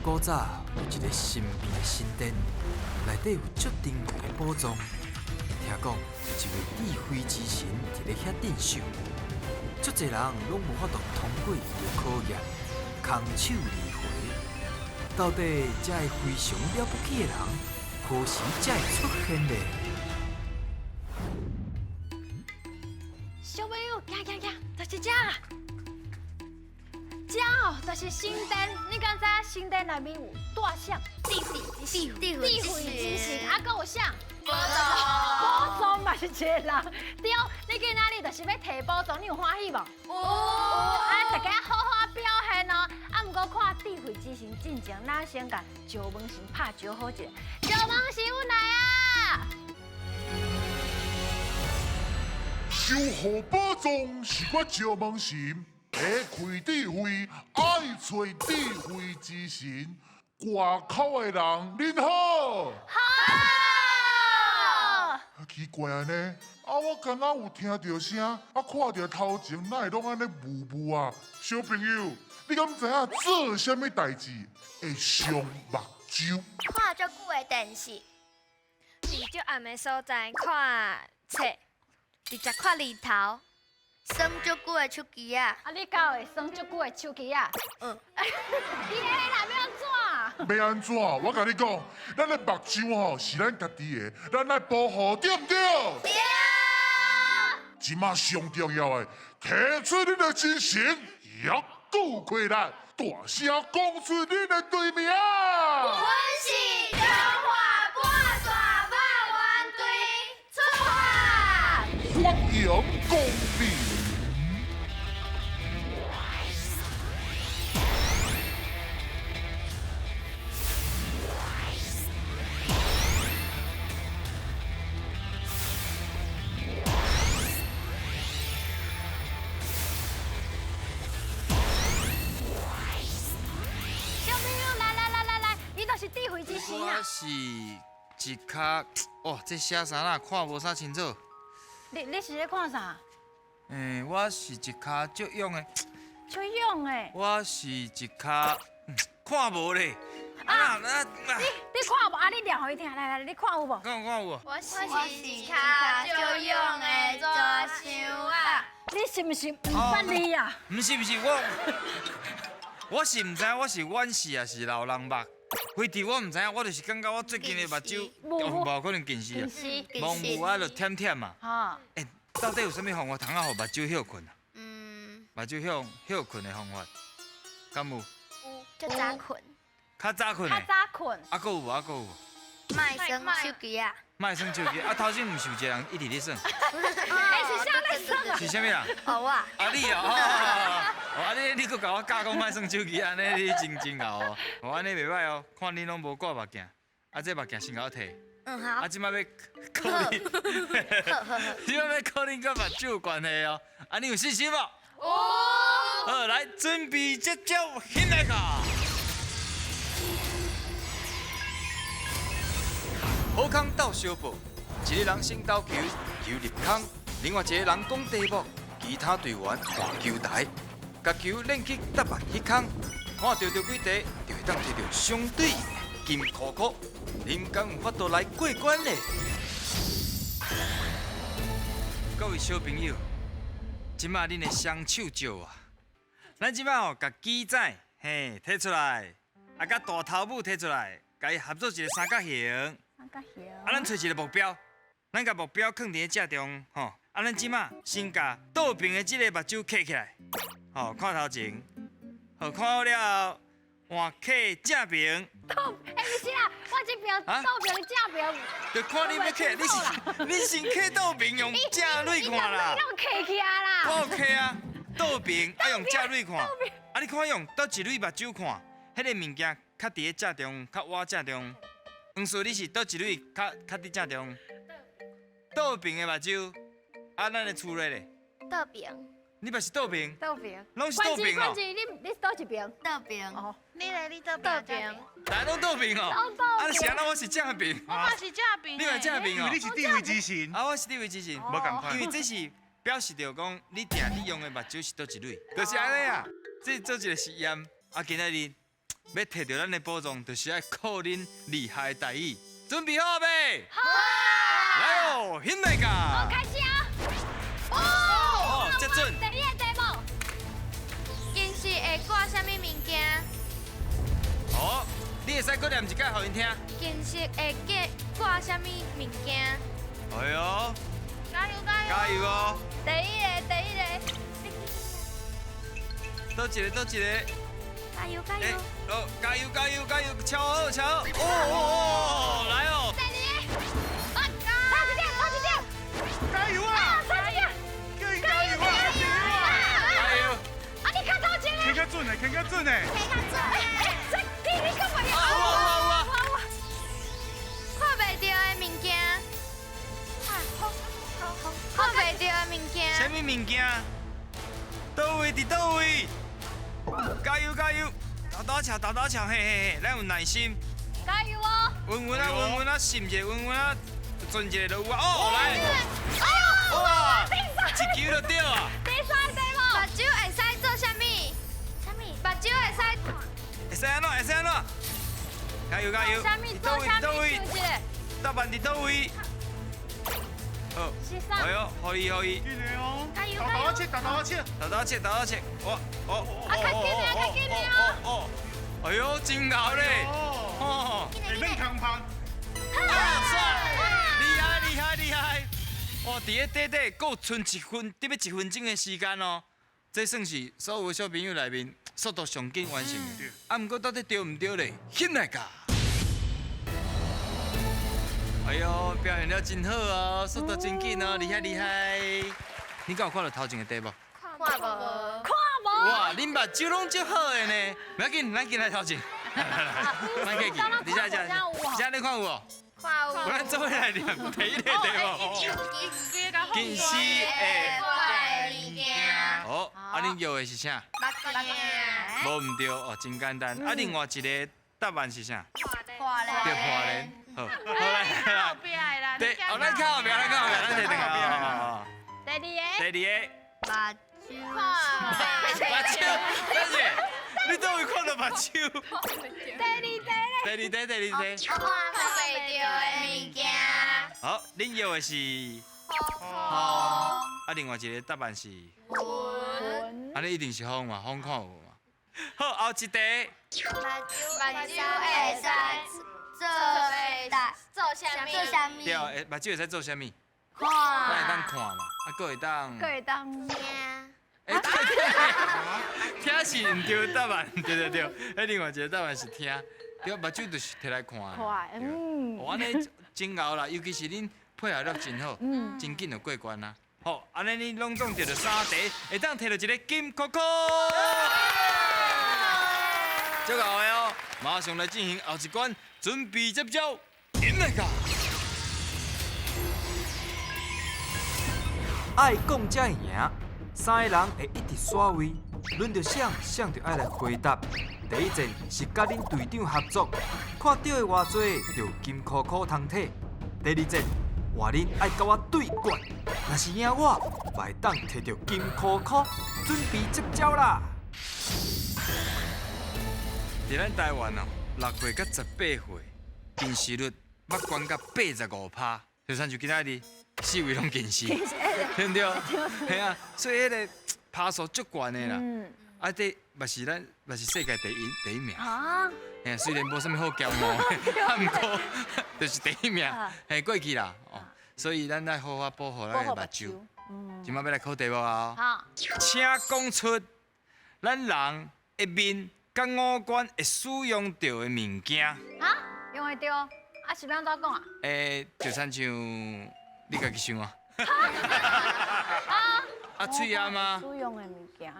古早有一个神秘的神殿，内底有足珍贵的宝藏。听讲有一位智慧之神伫咧遐镇守，足侪人拢无法度通过伊的考验，空手而回。到底这个非常了不起的人，何时才会出现呢？小朋友，行，就是这啊！这哦，就是神殿。你敢知神殿内面有大啥？地慧之神，啊，搁有啥？宝藏，宝藏嘛是一个人。对，你今仔日就是要摕宝藏，你有欢喜无？大家好好表现哦。毋过看智慧之神进前，咱先甲石门神拍招呼一下。石门神，阮来啊！守护宝藏是我石门神，下开智慧，爱找智慧之神。外口的人，恁好。奇怪啊呢，我刚刚有听到声，看到头前哪会拢安尼雾雾啊？小朋友，你敢知影做啥物代志会伤目睭？看足久的电视，伫足暗的所在看册，直接看日头，耍足久的手机啊！你敢会耍足久的手机啊？你咧内面安怎？要安怎？我甲你讲，咱的目睭吼是咱家己的，咱来保护，对不对？对。即马上重要的，提出你的精神，yak够困难，大声讲出你的队名。阮是中华半大百万队出发。阳光里。是智慧之神啊！我是一卡，哦，这写啥啦？看无啥清楚。你是咧看啥？我是一卡足勇的。足勇的。我是一卡，看无咧。你看无？你念互伊听，来，你看有无？看有。我是一卡足勇的大象啊！你是毋是唔捌字啊？唔是，我是唔知我是阮氏还是老人目。非伫我唔知影，我就是感觉我最近的目睭无可能近视啊，蒙雾啊，就忝忝嘛。到底有啥物方法通啊，互目睭休困啊？目睭休困的方法，敢有？有，较早困。较早困的。较早困。搁有无？卖耍手机啊！卖耍手机，头前毋是有一个人一直咧耍？是啥咧耍啊？是啥物人？我。你你搁甲我教讲卖耍手机，安尼你真牛哦！安尼袂歹哦，看你拢无挂目镜，这目镜先甲我摕。好。即摆要考你，即摆要考你甲目睭有关系哦。你有信心无？好，来准备接招，现来卡。好康斗相报，一个人先投球，球入空；另外一个人讲题目，其他队员换球台，甲球扔去答案迄空，看到几题就会当摕到相对应的金箍箍。恁敢有法度来过关呢？各位小朋友，即马恁的双手招啊！咱即马甲鸡仔摕出来，甲大头母摕出来，甲伊合作一个三角形。咱找一个目标，咱甲目标放伫正中，咱即马先甲倒边的即个目睭刻起来，看头前，看好了后，换刻正边。不是啦，我这边倒边正边。就看你要刻，你先刻倒边用正蕊看啦。你刻起啊啦。我有刻啊，倒边用正蕊看。你看用倒一蕊目睭看，迄个物件较伫咧正中，较歪正中。黄叔，你是倒一蕊较伫正中？倒边的目睭，咱的厝咧。倒边。你嘛是倒边？倒边。拢是倒边哦。你是倒一边？倒边。哦。你倒边。大家拢倒边哦。你是安那？我是正边。我嘛是正边。你嘛正边哦。因为你是智慧之神。我是智慧之神。无共款。因为这是表示着讲，你用的目睭是倒一蕊，就是安尼啊。这做一个实验，今仔日要摕到咱的宝藏，就是要靠恁厉害的台语。准备好未？好，来哦，现在噶！开始啊！哦，接准。第一个题目，近视会挂什么物件？哦，你会使搁念一解，互因听。近视会挂什么物件？哎呦，加油加油！加油哦！第一个，倒一个，倒一个。加油加哎油！，哦，加油加油加油，敲好敲好。哦，来哦。第二个，差一点，加油啊！差一点，加油啊！加油！啊，你看头前听较准的，听较准的。这你干嘛？哇！看袂到的物件。看袂到的物什件。么物件？倒位伫倒位？加油加油！豆桥，嘿嘿嘿，咱有耐心，加油哦！稳稳啊，心一下，稳稳啊，存一下就有啊。哦，来，哎呦，哇，一球就对啊！第三个题目，目睭会使做啥物？啥物？目睭会使。会使安怎？会使安怎？加油加油！啥物做啥物？倒位？想一个，答案伫倒位？好，是啥？哎呦，可以。记得哦。加油豆切。豆切，啊较紧的哦哎呦，真牛嘞！哦。哦，里面康胖。厉害！哇，伫个底够剩得要1分钟的时间哦，这算是所有小朋友内面速度上紧完成的。啊，毋过到底对毋对咧？现来噶！哎呦，表现了真好哦，速度真紧哦，厉害！你敢有看到头前的题无？看无。看无？哇，恁目睭拢足好的呢！不要紧，咱进来头前。咱过去，你遮，你看有无？看有。咱做伙来念第一个题目。近视会怪物件。好，啊，恁摇的是啥？目镜。无毋对哦，真简单。啊，另外一个答案是啥？破咧。叫破脸。好，来。对，哦，咱靠后壁，咱摕两个。第二第二个。目睭。目睭，但是你怎会看到目睭？个，第二第二题。看袂到的物件。好，恁摇的是。好。啊，另外一个答案是。云。啊，你一定是风嘛，风看有嘛。好，后一题。目睭会使做啥物？对，目睭会使做啥物？看。咱会当看嘛，啊，佫会当。个，会当听。听是毋对答案，对。迄另外一个答案是听，对，目睭就是摕来看。看，哦，安尼真牛啦，尤其是恁配合了真好，真紧就过关啦。好，安尼你拢总摕到3题，会当摕到一个金箍箍。足够的哦，马上来进行后一关，准备接招，演来个。爱讲才会赢，3个人会一直刷位，轮到想就爱来回答。第一阵是甲恁队长合作，看到的偌济就金箍箍通摕。第二阵话恁爱甲我对决，若是赢我，会当摕到金箍箍，准备接招啦。伫咱台湾哦，6岁到18岁，近视率目观到85%，就算就今仔日4位拢近视，对毋对？系啊，所以迄个趴数足悬的啦。啊，这嘛是世界第一名。啊，嘿，虽然无啥物好骄傲的，啊，毋过就是第一名，嘿，过去啦。哦，所以咱爱好好保护咱的目睭。今摆要来考题目啊！好，请讲出咱人一面甲五官会使用到的物件。啊，用会着，啊是要怎讲啊？就亲像你家己想啊。啊，喙牙吗？使用的物件。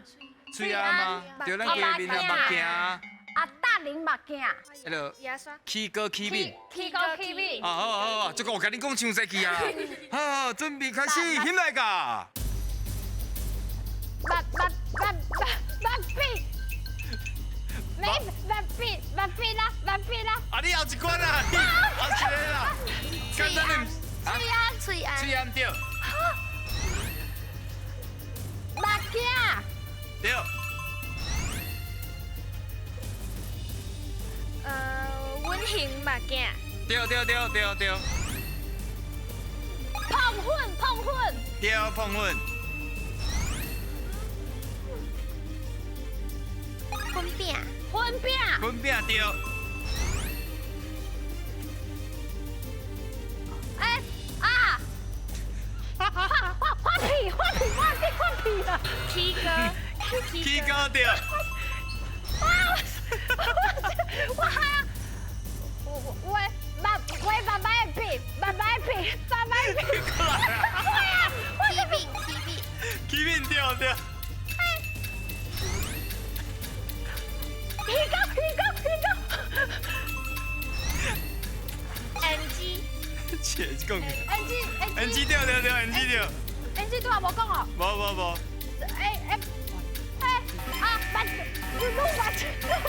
喙牙吗？对，咱家面啊，目镜啊，啊，大龄目镜，迄落牙刷。起高起面。起高起面。好，这个我甲你讲详细去啊。好，准备开始，现来个。目鼻啦。啊，你后一关啊，你后一个啦。简单点。喙安。喙安对。目镜，对。形目镜，对对对对对碰混，对，碰混，粉饼，混饼，粉饼对，哎啊，换皮了，起哥，起高对，我还要，我爸爸的皮，过来啊，起饼，起面对对，皮狗， NG，切讲 NG 对对对 NG 对， NG 都还无讲哦，无，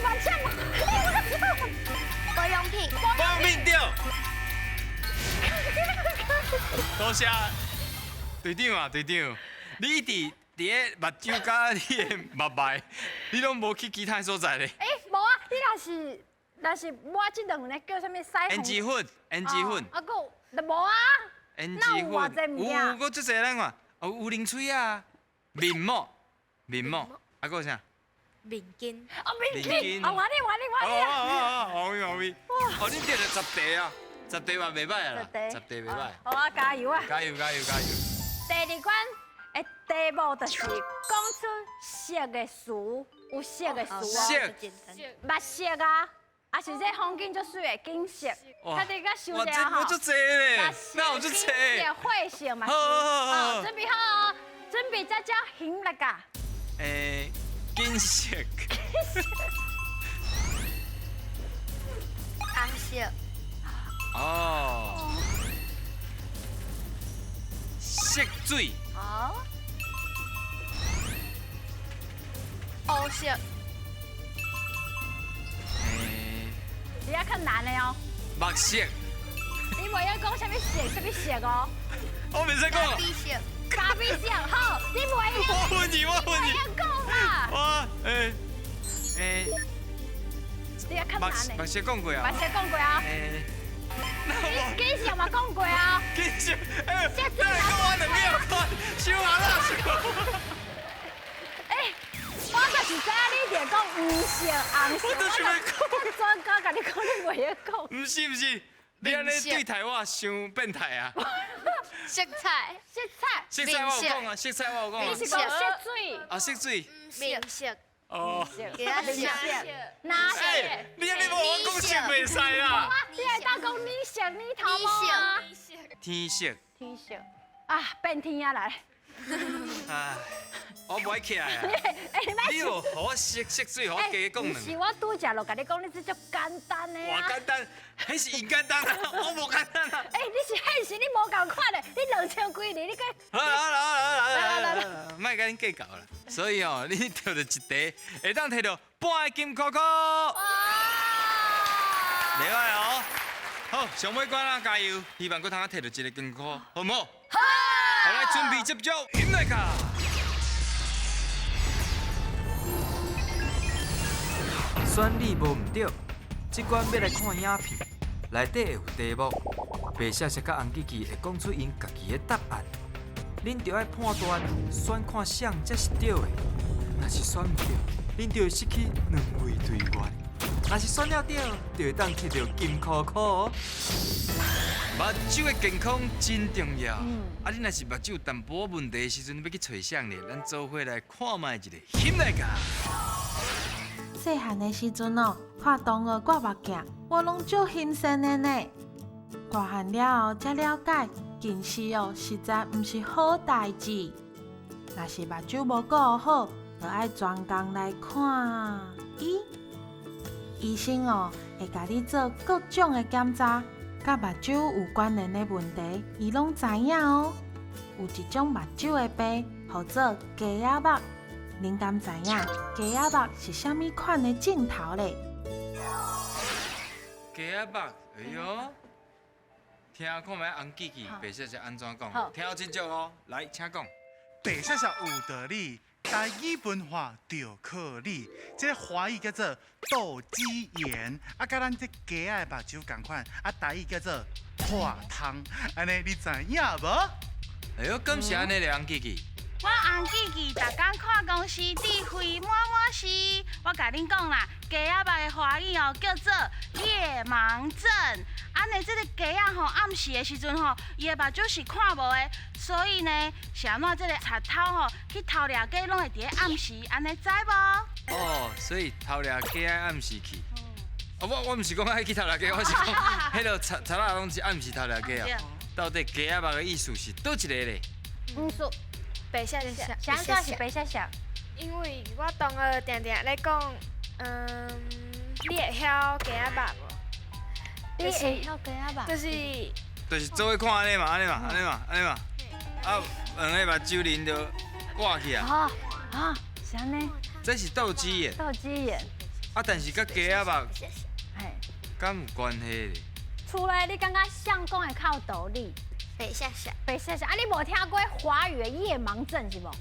麻将，保养品，保命对，多谢队长啊队长，你一直伫个目睭甲你的目脉，你拢无去其他所在咧。无啊，你若是我这两个叫啥物腮红 NG 粉，NG 粉啊，个就无啊， ，NG 那有偌济物粉，件有足侪咱看，有零嘴啊，面膜，啊，还有啥？面巾，哦，面面巾，巾哦，我哩，好咪，哦，你得了10题啊，10题嘛袂歹啊啦，10题袂歹，好啊，加油啊！加油！第二关的题目就是讲出色的词，有色的词色哦，目色啊，啊是这风景足水的景色，哇较你较想哇，一下吼这有足侪咧目，色哪有足景侪色？会色嘛是，好准备好哦，准备才叫行来噶，金色，红色，哦，色水，好，黑色，你要较难的哦，墨色，你袂晓讲啥物色哦，我袂使讲啊，咖啡色，咖啡色好，你袂晓，我问你，袂晓讲啦，我你要较墨难的。墨色讲过啊目，色讲过啊，景色嘛讲过啊，金色，再来讲我两秒看，小阿啦小。我就是知影你伫讲黄色、红色，我就是要讲我专家甲你讲，你袂晓讲。不是，你安尼对待我伤变态啊！色彩，色彩，色彩我有讲啊，色彩我有讲啊你是。讲色水、啊，色水，面色，哦。给他色，哪色？你安尼无我讲色袂使啦。你会当讲你色、你头毛啊？天色，天色啊，变天啊来！唉，我不爱起来啊。你你有互我色水，互我加讲不是两个。我拄则就甲你讲，你这足简单的啊。偌简单，迄是因简单啊，我无简单啊。你是现实，你无共款的，你2000几年，你个好，莫甲恁计较啦。所以哦，你摕到一题，会当摕到半个金箍箍。袂歹哦。好，上尾关啦，加油！希望佮通摕到一个金箍，好唔好？好。好，来准备接招，迎来卡。选你无毋对，即关要来看影片，内底会有题目，白色色甲红记记会讲出因家己的答案。恁着爱判断，选看谁才是对的。若是选唔对，恁就会失去2位队员。若是选了对，就会当摕到金箍箍哦。目睭的健康真重要。啊，你若是目睭有淡薄问题的时阵，要去找谁呢？咱做伙来看卖一个，翕来甲。细汉的时阵哦，看同学挂目镜，我拢足欣赏的呢。大汉了后才了解，近视哦实在毋是好代志。若是目睭无顾好，就爱专工来看医生哦，会甲你做各种的检查，甲目睭有关联的问题，伊拢知影哦。有一种目睭的病，叫做鸡仔目。您敢知影鸡仔目是啥物款的镜头咧？鸡仔目，哎哟，听看卖红记记白色是安怎讲？听好清楚哦，来，请讲。白色色有道理，台语文化就靠你，这个华语叫做斗鸡眼，啊，甲咱这鸡仔的目睭同款，啊，台语叫做破汤，安尼你知影无？哎呦，敢是安尼咧，红记记。我红记记，逐工看公司智慧满满是。我甲恁讲啦，鸡仔肉的华语哦叫做夜盲症。安尼这个鸡仔吼暗时的时阵吼，伊的目睭是看无的，所以呢，是安怎这个贼头吼去偷掠鸡，拢会伫咧暗时，安尼知无？哦，所以偷掠鸡爱暗时去。哦，我毋是讲爱去偷掠鸡，我是讲，迄落贼仔拢是暗时偷掠鸡啊。到底鸡仔肉的意思是倒一个咧？是白下下，啥算是白下下？因为我同学定定咧讲，你会晓鸡仔肉无？你会晓鸡仔吧？就是做伙看安尼嘛，安尼嘛，安尼嘛，安尼嘛。啊，两个目睭啉着挂去啊。是安尼。这是斗鸡眼。斗鸡眼。啊，但是甲鸡仔肉嘿。敢有关系咧？除了你刚刚相公的靠斗笠，白下下，白下下，啊，你无听过华语的夜盲症是无？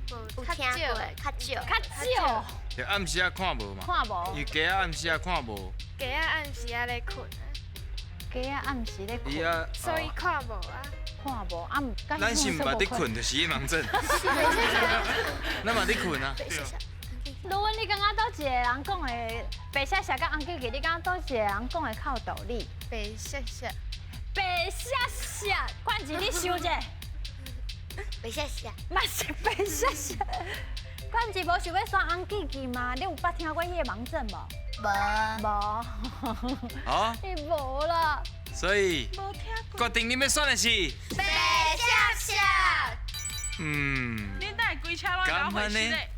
有听过，较少，较少。就暗时啊看无嘛。看无。伊鸡仔暗时啊看无。鸡仔暗时啊咧困啊。鸡仔暗时咧困。伊啊。所以看无啊。看无啊，咱是毋捌伫困，就是夜盲症。咱嘛伫困啊。如果你刚刚倒一个人讲的白下下，甲红记记，你刚刚倒一个人讲的靠斗笠？白下下，白下下，冠志你想者？白下下，嘛是白下下。冠志无想要选红记记吗？你有捌听过夜盲症无？无。哦。你无啦。所以决定你要选的是白下下。恁等下规车拢搞回事咧。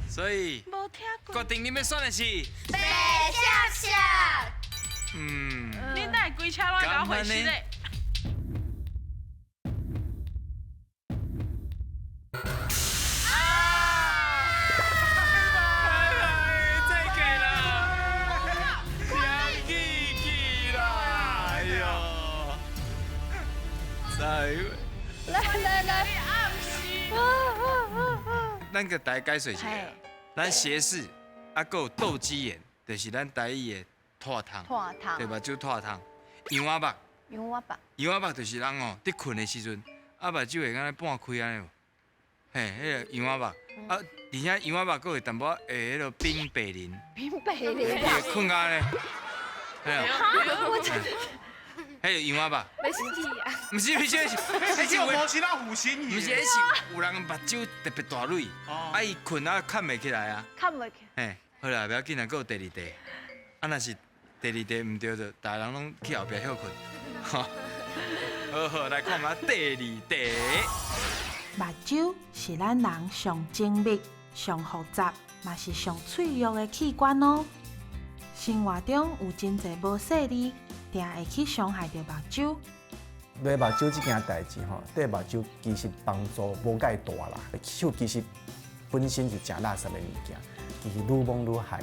所以决定你要选的是白下下。恁等下规车拢搞回事咧。来，咱个大家解说一下，咱斜视啊，还有斗鸡眼，就是咱台语的拖汤，对目睭拖汤，羊仔目，羊仔目就是人哦，伫困的时阵，啊目睭会敢若半开安尼无，嘿，迄个羊仔目，啊，而且羊仔目佫会淡薄会迄个冰白鳞，冰白鳞，会困到安尼，嘿啊，迄个羊仔目。没事体啊。毋是，迄个无是咱虎心毋是，迄是有人目睭特别大蕊，啊伊困啊看袂起来啊。看袂起。嘿，好啦，不要紧啊，佫有第二题。啊，若是第二题毋对就，大人拢去后壁休困。好，来看嘛，第二题。目睭是咱人上精密、上复杂，嘛是上脆弱的器官哦。生活中有真侪无细腻，定会去伤害着目睭。勒目睭这件代志吼，对目睭其实帮助无介大啦。手其实本身是真垃圾的物件，其实愈摸愈害。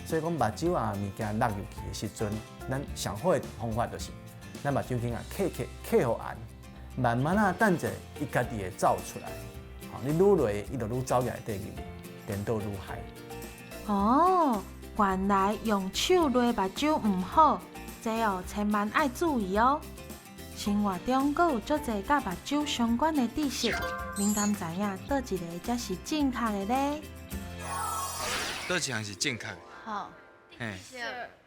所以讲目睭啊物件落入去的时阵，咱上好的方法就是，咱目睭镜啊刻好按，慢慢啊等者伊家己会走出来。你愈落，伊就愈走入内底去，颠倒愈害。哦，原来用手勒目睭唔好，这哦千万爱注意哦。生活中阁有足侪甲目睭相关的知识，您敢知影倒一个才是正确的呢？倒一项是正确的？好。嘿，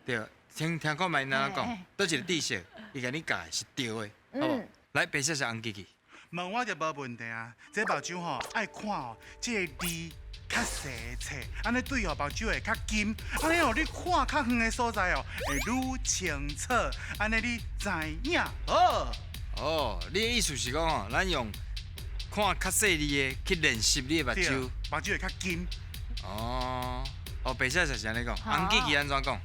对，听看卖哪讲，倒一个知识，伊甲你教的是对的，好无？来，白色红记记。问我就无问题啊，这目睭吼爱看哦，这个字较细册，安尼对哦目睭会较金，安尼哦你看较远的所在哦会愈清楚，安尼你知影哦。哦，你的意思是讲哦，咱用看较细腻的去练习你的目睭，目睭会较金。哦，白色是安尼讲，红记记安怎讲？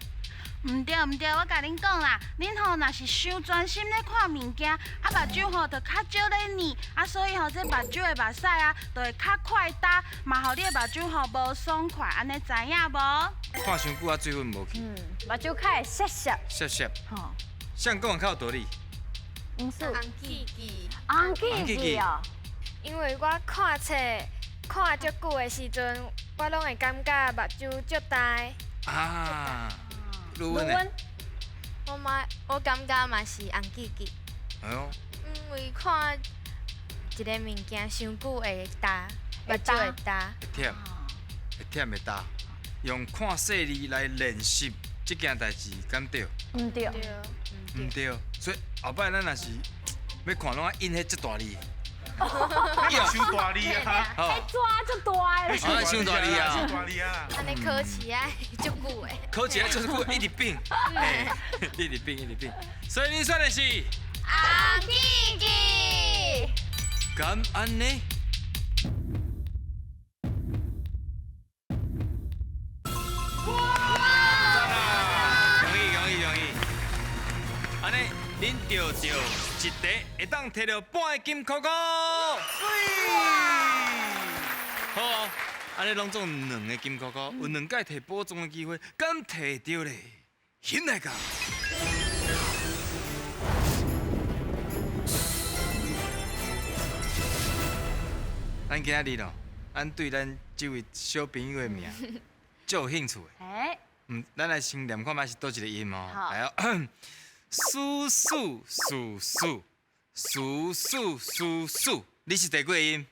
唔对，我甲恁讲啦，恁吼若是伤专心咧看物件，啊目睭吼就较少咧黏，啊所以吼这目睭的目屎啊，就会较快干，嘛互你的目睭吼无爽快，安尼知影无？看伤久啊，水分无去，目睭较会涩涩，涩涩。吼，像讲较有道理。黄素，红记记，红记记哦，因为我看册看足久的时阵，我拢会感觉目睭足大。啊，卢卢温呢？温，我感觉嘛是红记记，哎呦，因为看一个物件伤久会大，目睭会大。会忝会焦，用看细字来练习这件代志，敢对？唔对，唔对，所以后摆咱若是要看，拢爱印迄只大字。你有伤大力啊！好，抓就大的。啊，伤大字啊！伤大力啊！安尼考起来足久的。考起来就是久，一直变，嘿，一直变，一直变。所以你选的是红记记。敢安呢？容易！安尼，恁钓一题会当摕到半个金箍箍。好哦，安尼拢总2个金箍箍，有2届摕宝藏的机会，敢摕到咧？现来讲。咱今仔日咯，咱对咱这位小朋友的名足有兴趣的。哎，咱来先念看觅是倒一个音哦。好来哦，叔叔叔叔叔叔叔叔，你是第几个音？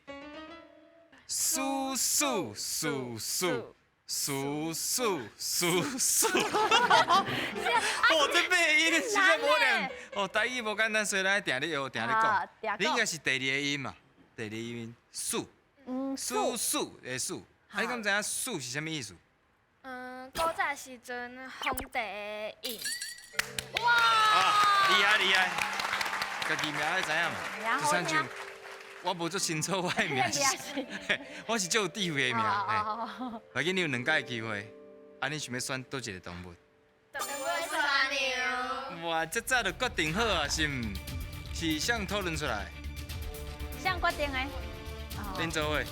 叔叔叔叔叔叔叔叔。哦，这八个音实在无念。哦，台语无简单，所以咱定咧学，定咧讲。你应该是第2个音嘛？第2个音，叔。叔叔的叔。啊，你敢知影叔是啥物意思？古早时阵皇帝的印。啊，厉害！家己名爱知影嘛？好就像我无做清楚我的名是，我是足有智慧的名。反正你有2届机会，啊，你想要选倒一个动物？动物山牛。哇，这早就决定好啊，是毋？是谁讨论出来？谁决定的？恁做伙。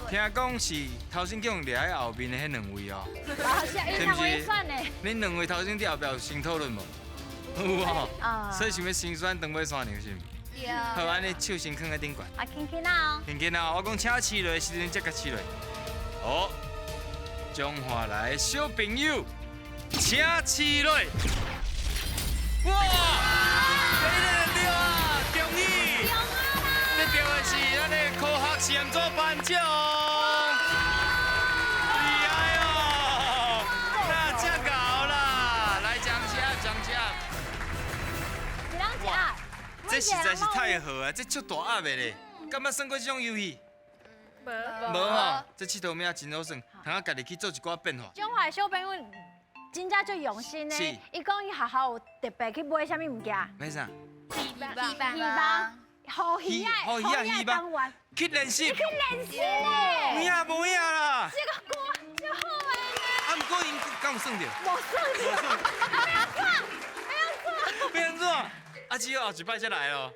听讲是头先叫掠喺后面的迄2位哦，是不是？恁2位头先伫后壁有先讨论无？有哦，所以想要先选长尾山牛是毋？有。好，安尼手先放在顶悬。啊，轻轻啊！轻轻啊！我讲请饲落的时阵才甲饲落。好，中华来的小朋友，请饲落。哇！你认对啊！恭喜！你得的是咱的科学实验组颁奖。厉害哦！那真搞啦！来奖哇！这实在是太好啊！这足大压的咧，敢捌算过这种游戏？无吼，这佚佗名真好算，通啊家己去做一寡变化。中华小朋友真正最用心呢。是。伊讲伊学校有特别去买啥物物件？买啥？鱼吧，好鱼啊，当玩。去练习。去练习呢。有影无影啦？这个歌就好诶。啊，毋过因敢有算着？无算着。变做？啊，只有后一摆才来咯。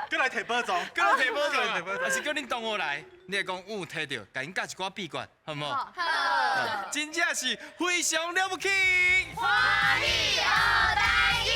过来摕宝藏，过来摕宝藏，还是叫恁同学来？你来讲有摕到，甲因教一寡秘诀，好唔好？好。真正是非常了不起。欢喜学台语。